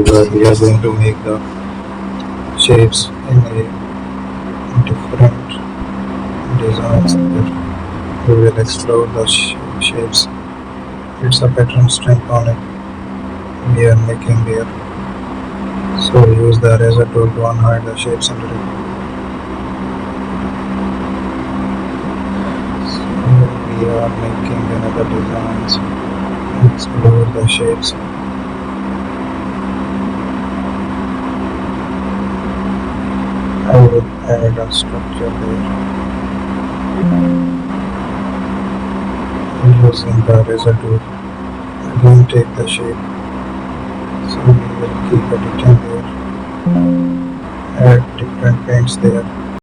we are going to make the shapes in a different designs there. We will explore the shapes. It's a pattern stamp on it we are making there. So use the eraser tool to unhide the shapes under it. So we are making another designs. Explore the shapes. I will add a structure there. Using the eraser tool, again take the shape. So we will keep editing there. Add different paints there.